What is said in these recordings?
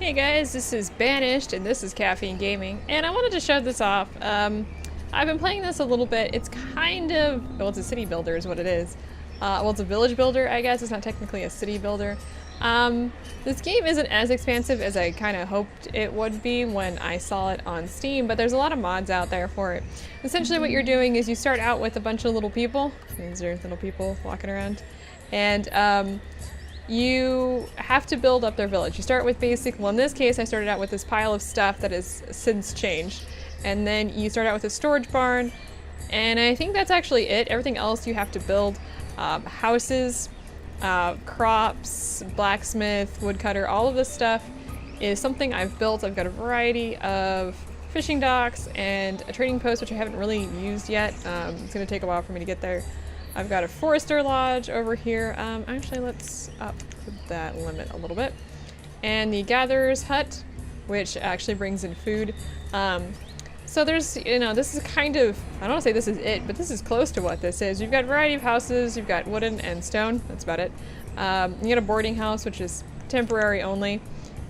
Hey guys, this is Banished and this is Caffeine Gaming, and I wanted to show this off. I've been playing this a little bit. It's kind of, well, it's a city builder is what it is. Well, it's a village builder, I guess. It's not technically a city builder. This game isn't as expansive as I kind of hoped it would be when I saw it on Steam, but there's a lot of mods out there for it. Essentially what you're doing is you start out with a bunch of little people. These are little people walking around. And you have to build up their village. You start with basic, well in this case I started out with this pile of stuff that has since changed. And then you start out with a storage barn, and I think that's actually it. Everything else you have to build. Houses, crops, blacksmith, woodcutter, all of this stuff is something I've built. I've got a variety of fishing docks and a trading post, which I haven't really used yet. It's going to take a while for me to get there. I've got a forester lodge over here. Actually, let's up that limit a little bit. And the gatherer's hut, which actually brings in food. So there's, you know, this is kind of, I don't want to say this is it, but this is close to what this is. You've got a variety of houses. You've got wooden and stone. That's about it. You get a boarding house, which is temporary only. You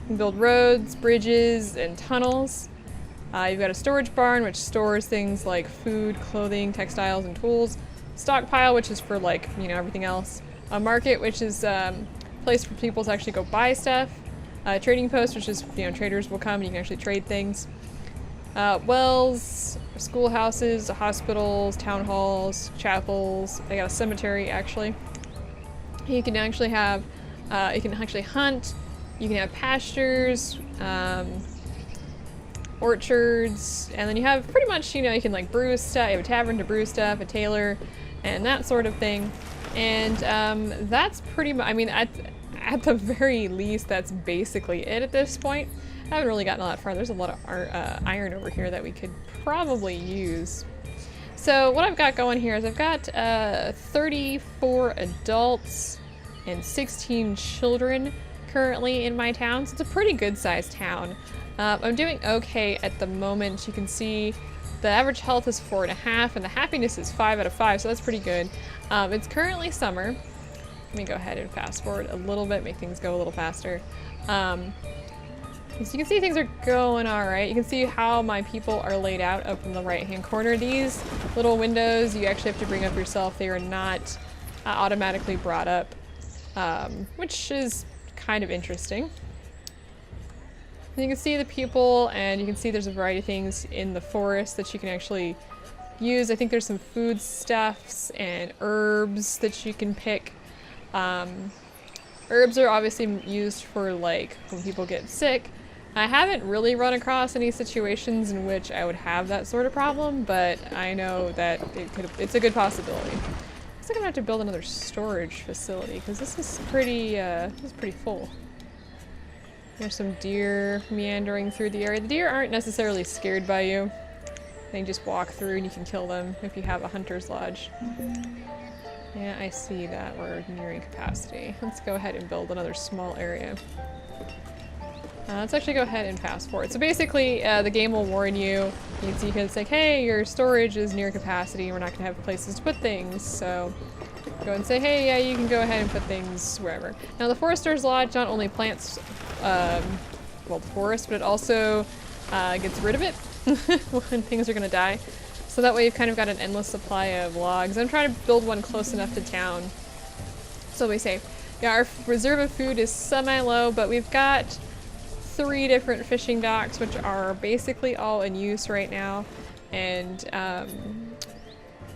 can build roads, bridges, and tunnels. You've got a storage barn, which stores things like food, clothing, textiles, and tools. Stockpile, which is for, like, you know, everything else. A market, which is a place for people to actually go buy stuff. A trading post, which is, you know, traders will come and you can actually trade things. Wells, schoolhouses, hospitals, town halls, chapels. I got a cemetery, actually. You can actually have, you can actually hunt. You can have pastures, orchards, and then you have pretty much, you know, you can like brew stuff. You have a tavern to brew stuff, a tailor, and that sort of thing. And that's pretty much, I mean, at the very least, that's basically it at this point. I haven't really gotten a lot far. There's a lot of iron over here that we could probably use. So what I've got going here is I've got 34 adults and 16 children currently in my town. So it's a pretty good sized town. I'm doing okay at the moment. You can see the average health is 4.5 and the happiness is 5 out of 5, so that's pretty good. It's currently summer. Let me go ahead and fast forward a little bit, make things go a little faster. So you can see things are going all right. You can see how my people are laid out up in the right-hand corner. These little windows you actually have to bring up yourself. They are not automatically brought up, which is kind of interesting. And you can see the people, and you can see there's a variety of things in the forest that you can actually use. I think there's some food stuffs and herbs that you can pick. Herbs are obviously used for like when people get sick. I haven't really run across any situations in which I would have that sort of problem, but I know that it's a good possibility. Looks like I'm gonna have to build another storage facility because this is pretty full. There's some deer meandering through the area. The deer aren't necessarily scared by you. They just walk through and you can kill them if you have a hunter's lodge. Yeah, I see that we're nearing capacity. Let's go ahead and build another small area. Let's actually go ahead and fast forward. So basically, the game will warn you. You can say, hey, your storage is near capacity and we're not going to have places to put things. So go and say, hey, yeah, you can go ahead and put things wherever. Now the Forester's Lodge not only plants, well, the forest, but it also gets rid of it when things are going to die. So that way you've kind of got an endless supply of logs. I'm trying to build one close enough to town so we safe. Yeah, our reserve of food is semi-low, but we've got 3 different fishing docks, which are basically all in use right now. And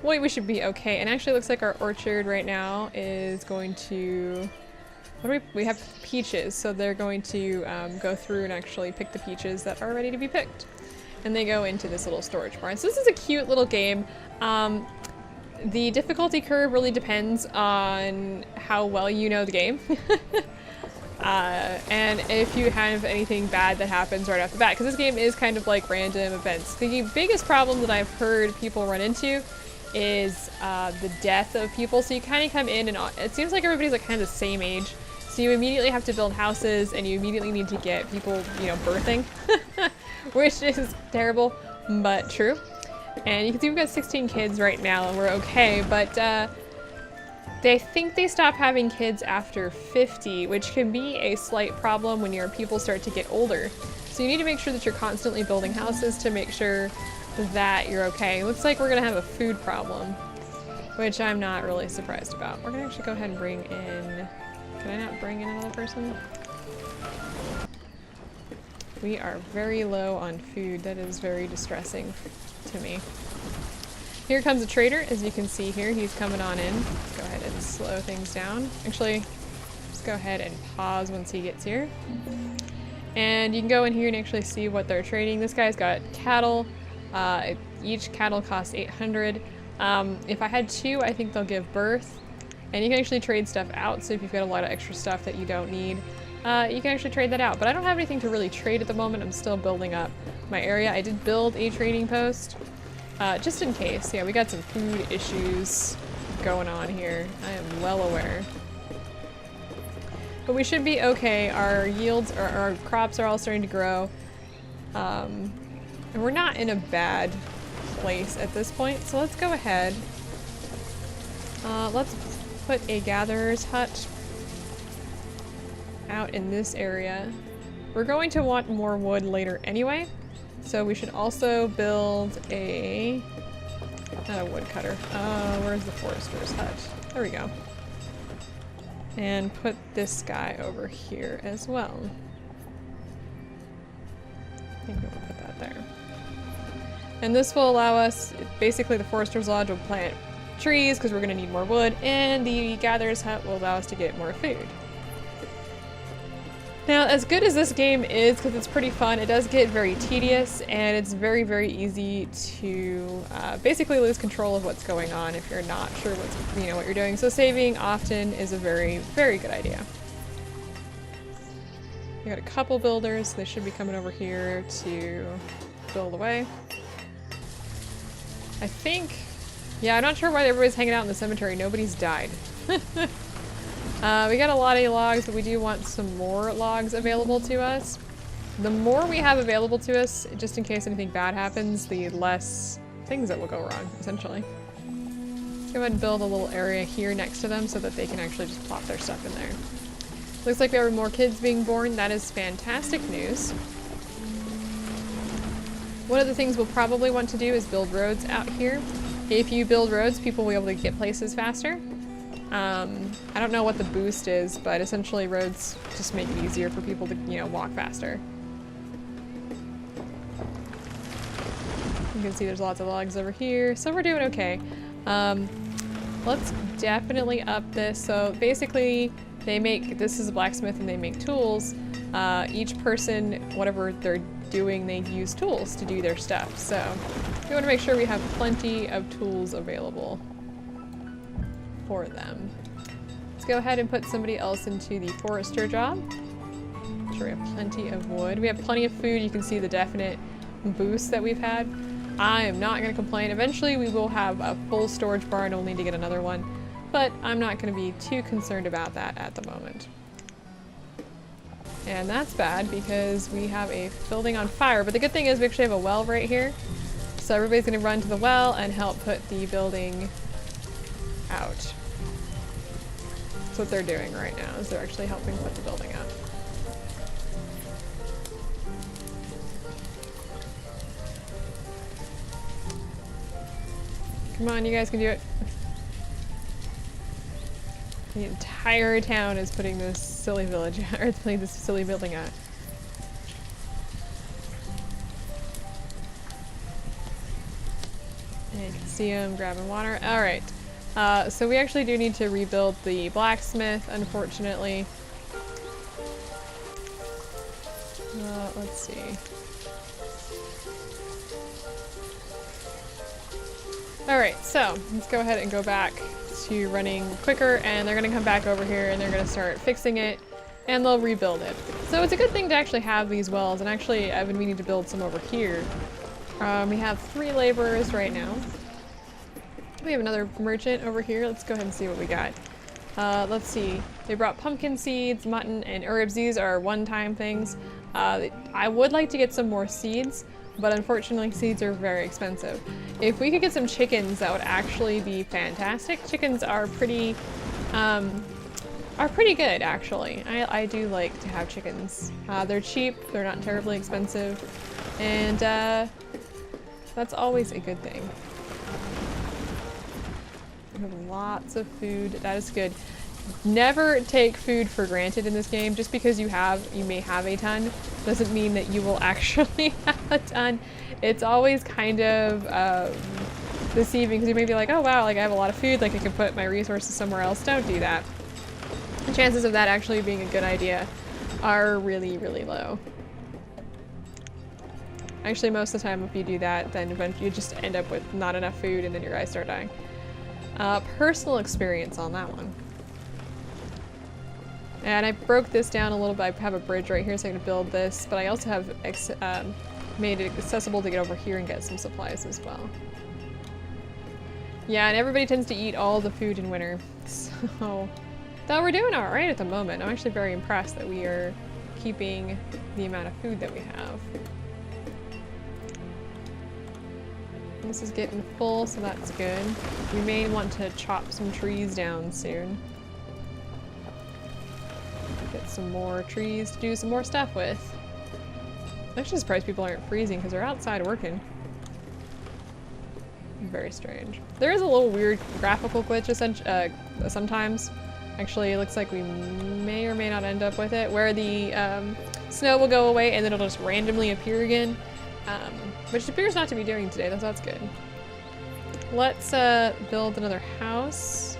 well, we should be okay. And actually it looks like our orchard right now is going to, what do we have peaches, so they're going to go through and actually pick the peaches that are ready to be picked. And they go into this little storage barn. So this is a cute little game. The difficulty curve really depends on how well you know the game. And if you have anything bad that happens right off the bat, because this game is kind of like random events. The biggest problem that I've heard people run into is the death of people. So you kind of come in and it seems like everybody's like kind of the same age. So you immediately have to build houses and you immediately need to get people, you know, birthing, which is terrible, but true. And you can see we've got 16 kids right now and we're okay, but They think they stop having kids after 50, which can be a slight problem when your people start to get older. So you need to make sure that you're constantly building houses to make sure that you're okay. Looks like we're gonna have a food problem, which I'm not really surprised about. We're gonna actually go ahead and bring in... Can I not bring in another person? We are very low on food. That is very distressing to me. Here comes a trader, as you can see here. He's coming on in. Let's go ahead and slow things down. Actually, just go ahead and pause once he gets here. And you can go in here and actually see what they're trading. This guy's got cattle. Each cattle costs 800. If I had 2, I think they'll give birth. And you can actually trade stuff out, so if you've got a lot of extra stuff that you don't need, you can actually trade that out. But I don't have anything to really trade at the moment. I'm still building up my area. I did build a trading post. Just in case. Yeah, we got some food issues going on here. I am well aware. But we should be okay. Our yields, our crops are all starting to grow. And we're not in a bad place at this point. So let's go ahead. Let's put a gatherer's hut out in this area. We're going to want more wood later anyway. So we should also build a, not a woodcutter. Where's the forester's hut? There we go. And put this guy over here as well. I think we'll put that there. And this will allow us, basically the forester's lodge will plant trees because we're going to need more wood, and the gatherer's hut will allow us to get more food. Now, as good as this game is, because it's pretty fun, it does get very tedious, and it's very, very easy to basically lose control of what's going on if you're not sure what's, what you're doing. So saving often is a very, very good idea. We got a couple builders. They should be coming over here to build away. I think, yeah, I'm not sure why everybody's hanging out in the cemetery. Nobody's died. We got a lot of logs, but we do want some more logs available to us. The more we have available to us, just in case anything bad happens, the less things that will go wrong, essentially. Let's go ahead and build a little area here next to them so that they can actually just plop their stuff in there. Looks like we have more kids being born. That is fantastic news. One of the things we'll probably want to do is build roads out here. If you build roads, people will be able to get places faster. I don't know what the boost is, but essentially roads just make it easier for people to, walk faster. You can see there's lots of logs over here, so we're doing okay. Let's definitely up this. So basically, this is a blacksmith and they make tools. Each person, whatever they're doing, they use tools to do their stuff. So we want to make sure we have plenty of tools available for them. Let's go ahead and put somebody else into the forester job. Make sure we have plenty of wood. We have plenty of food. You can see the definite boost that we've had. I am not going to complain. Eventually we will have a full storage barn. We'll need to get another one, but I'm not going to be too concerned about that at the moment. And that's bad because we have a building on fire, but the good thing is we actually have a well right here. So everybody's going to run to the well and help put the building out. That's what they're doing right now, is they're actually helping put the building out. Come on, you guys can do it. The entire town is putting this silly village out, or putting this silly building out. And you can see them grabbing water. Alright. So we actually do need to rebuild the blacksmith, unfortunately. Let's see. Alright, so let's go ahead and go back to running quicker, and they're going to come back over here and they're going to start fixing it, and they'll rebuild it. So it's a good thing to actually have these wells, and actually I've been meaning to build some over here. We have 3 laborers right now. We have another merchant over here. Let's go ahead and see what we got. Let's see. They brought pumpkin seeds, mutton, and herbs. These are one-time things. I would like to get some more seeds, but unfortunately seeds are very expensive. If we could get some chickens, that would actually be fantastic. Chickens are pretty are pretty good, actually. I do like to have chickens. They're cheap, they're not terribly expensive, and that's always a good thing. We have lots of food. That is good. Never take food for granted in this game. Just because you may have a ton doesn't mean that you will actually have a ton. It's always kind of deceiving, because you may be like, oh wow, like I have a lot of food, like I can put my resources somewhere else. Don't do that. The chances of that actually being a good idea are really, really low. Actually, most of the time if you do that, then eventually you just end up with not enough food and then your guys start dying. Personal experience on that one. And I broke this down a little bit. I have a bridge right here so I can build this, but I also have made it accessible to get over here and get some supplies as well. Yeah, and everybody tends to eat all the food in winter. So, though we're doing all right at the moment. I'm actually very impressed that we are keeping the amount of food that we have. This is getting full, so that's good. We may want to chop some trees down soon. Get some more trees to do some more stuff with. I'm actually surprised people aren't freezing because they're outside working. Very strange. There is a little weird graphical glitch sometimes. Actually, it looks like we may or may not end up with it, where the snow will go away and then it'll just randomly appear again. Which it appears not to be doing today, so that's good. Let's build another house.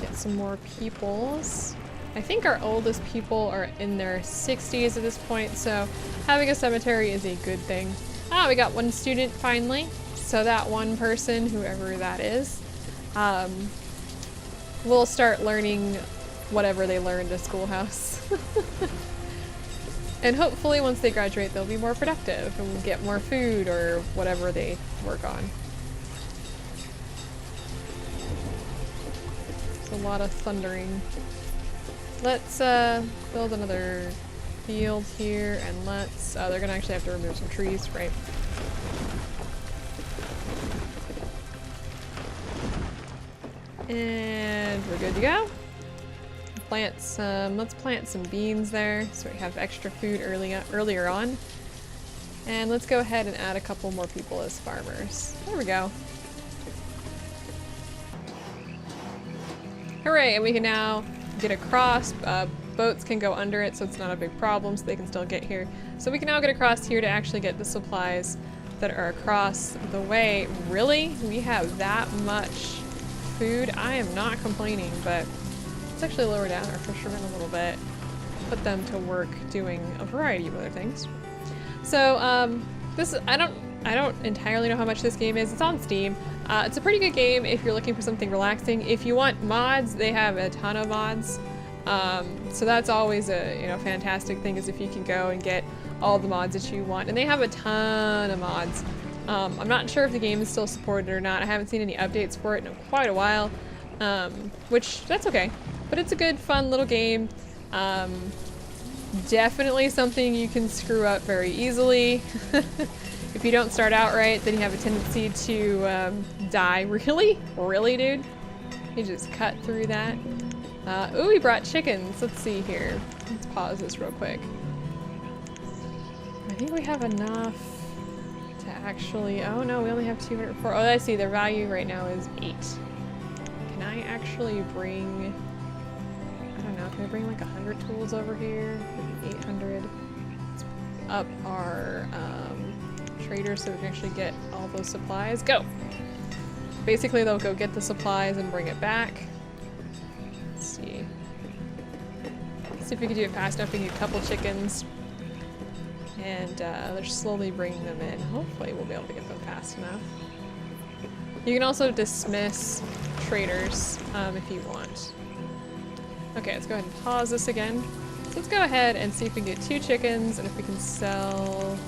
Get some more peoples. I think our oldest people are in their 60s at this point, so having a cemetery is a good thing. Ah, we got one student finally. So that one person, whoever that is, will start learning whatever they learned at schoolhouse. And hopefully once they graduate they'll be more productive and get more food or whatever they work on. There's a lot of thundering. Let's build another field here and let's, they're gonna actually have to remove some trees, right? And we're good to go. Let's plant some beans there so we have extra food earlier on. And let's go ahead and add a couple more people as farmers. There we go. Hooray, and we can now get across. Boats can go under it so it's not a big problem, so they can still get here. So we can now get across here to actually get the supplies that are across the way. Really? We have that much food? I am not complaining, but let's actually lower down our fishermen a little bit. Put them to work doing a variety of other things. So, I don't entirely know how much this game is. It's on Steam. It's a pretty good game if you're looking for something relaxing. If you want mods, they have a ton of mods. So that's always a fantastic thing, is if you can go and get all the mods that you want. And they have a ton of mods. I'm not sure if the game is still supported or not. I haven't seen any updates for it in quite a while, which that's okay. But it's a good, fun little game. Definitely something you can screw up very easily. If you don't start out right, then you have a tendency to die. Really? Really, dude? You just cut through that. Ooh, we brought chickens. Let's see here. Let's pause this real quick. I think we have enough to actually... Oh no, we only have 204. Oh, I see. Their value right now is 8. Can I actually bring... I don't know. Can I bring like 100 tools over here? Maybe 800. Let's up our trader so we can actually get all those supplies. Go! Basically, they'll go get the supplies and bring it back. Let's see. Let's see if we can do it fast enough. We need a couple chickens. And they're slowly bringing them in. Hopefully we'll be able to get them fast enough. You can also dismiss traders if you want. Okay, let's go ahead and pause this again. So let's go ahead and see if we can get 2 chickens and if we can sell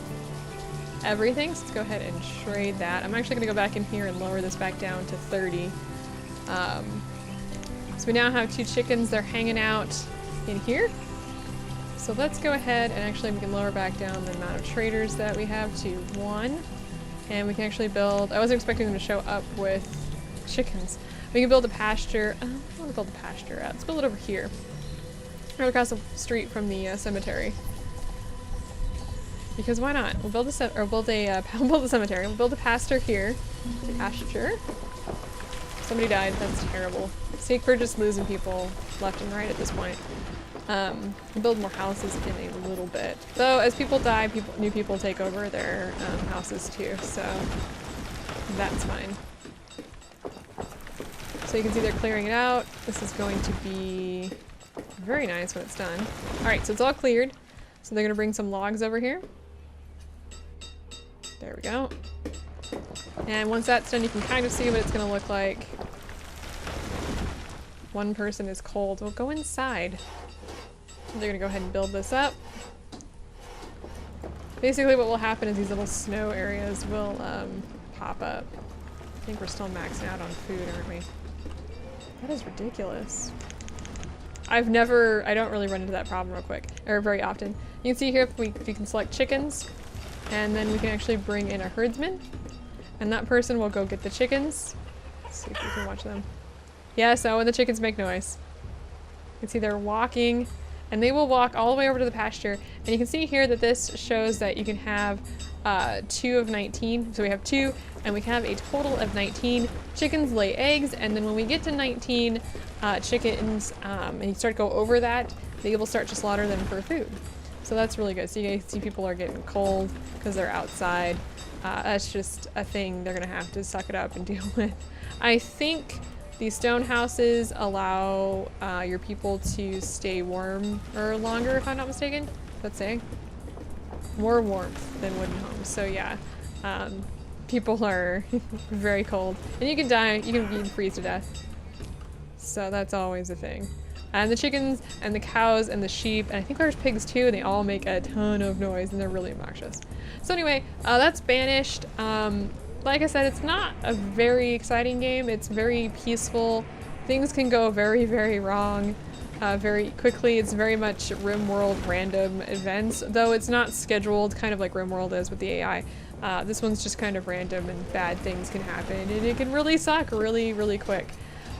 everything. So let's go ahead and trade that. I'm actually going to go back in here and lower this back down to 30. So we now have 2 chickens. They're hanging out in here. So let's go ahead and actually we can lower back down the amount of traders that we have to 1. And we can actually build, I wasn't expecting them to show up with chickens. We can build a pasture. I want to build a pasture. Let's build it over here. Right across the street from the cemetery. Because why not? We'll build a we'll build a cemetery. We'll build a pasture here. Pasture. Somebody died. That's terrible. See, we're just losing people left and right at this point. We'll build more houses in a little bit. Though, as people die, new people take over their houses too. So that's fine. So you can see they're clearing it out. This is going to be very nice when it's done. Alright, so it's all cleared. So they're going to bring some logs over here. There we go. And once that's done, you can kind of see what it's going to look like. One person is cold. Well, go inside. They're going to go ahead and build this up. Basically what will happen is these little snow areas will pop up. I think we're still maxing out on food, aren't we? That is ridiculous. I don't really run into that problem real quick, or very often. You can see here if we can select chickens, and then we can actually bring in a herdsman, and that person will go get the chickens. Let's see if we can watch them. Yeah, so when the chickens make noise. You can see they're walking, and they will walk all the way over to the pasture, and you can see here that this shows that you can have 2 of 19, so we have 2, and we can have a total of 19. Chickens lay eggs, and then when we get to 19 chickens, and you start to go over that, they will start to slaughter them for food. So that's really good. So you can see people are getting cold because they're outside. That's just a thing they're gonna have to suck it up and deal with. I think these stone houses allow your people to stay warm or longer, if I'm not mistaken. That's saying more warmth than wooden homes. So yeah, people are very cold, and you can die. You can freeze to death. So that's always a thing. And the chickens and the cows and the sheep, and I think there's pigs too, and they all make a ton of noise and they're really obnoxious. So anyway, that's Banished. Like I said, it's not a very exciting game. It's very peaceful. Things can go very, very wrong very quickly. It's very much RimWorld random events, though it's not scheduled, kind of like RimWorld is with the AI. This one's just kind of random, and bad things can happen, and it can really suck really, really quick.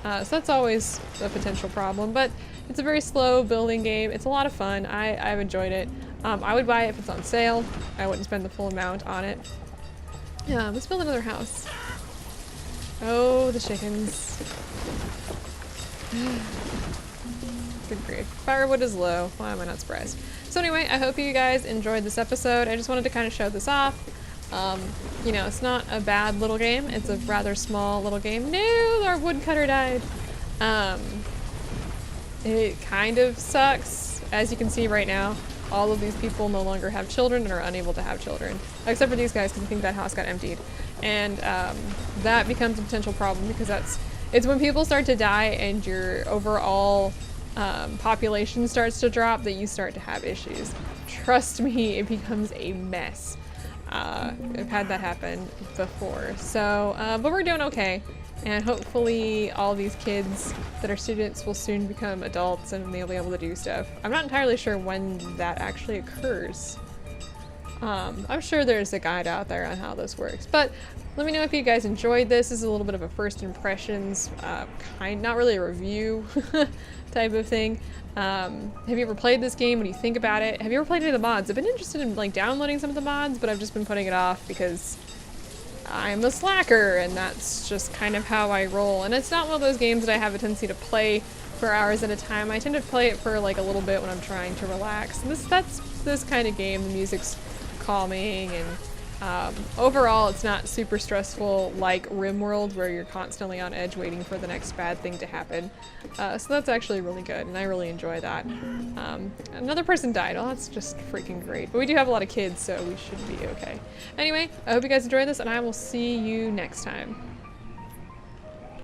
So that's always a potential problem, but it's a very slow building game. It's a lot of fun. I've enjoyed it. I would buy it if it's on sale. I wouldn't spend the full amount on it. Yeah, let's build another house. Oh, the chickens. Good grief. Firewood is low. Why am I not surprised? So anyway, I hope you guys enjoyed this episode. I just wanted to kind of show this off. You know, it's not a bad little game. It's a rather small little game. No, our woodcutter died. It kind of sucks. As you can see right now, all of these people no longer have children and are unable to have children. Except for these guys, because I think that house got emptied. And that becomes a potential problem, because it's when people start to die and your overall population starts to drop that you start to have issues. Trust me, it becomes a mess. I've had that happen before. So, but we're doing okay. And hopefully all these kids that are students will soon become adults and they'll be able to do stuff. I'm not entirely sure when that actually occurs. I'm sure there's a guide out there on how this works, but let me know if you guys enjoyed this. This is a little bit of a first impressions, not really a review type of thing. Have you ever played this game? What do you think about it? Have you ever played any of the mods? I've been interested in like downloading some of the mods, but I've just been putting it off because I'm a slacker, and that's just kind of how I roll. And it's not one of those games that I have a tendency to play for hours at a time. I tend to play it for like a little bit when I'm trying to relax. And that's this kind of game. The music's calming, and overall it's not super stressful like RimWorld, where you're constantly on edge waiting for the next bad thing to happen. So that's actually really good, and I really enjoy that. Another person died. Oh, that's just freaking great. But we do have a lot of kids, so we should be okay. Anyway, I hope you guys enjoyed this, and I will see you next time.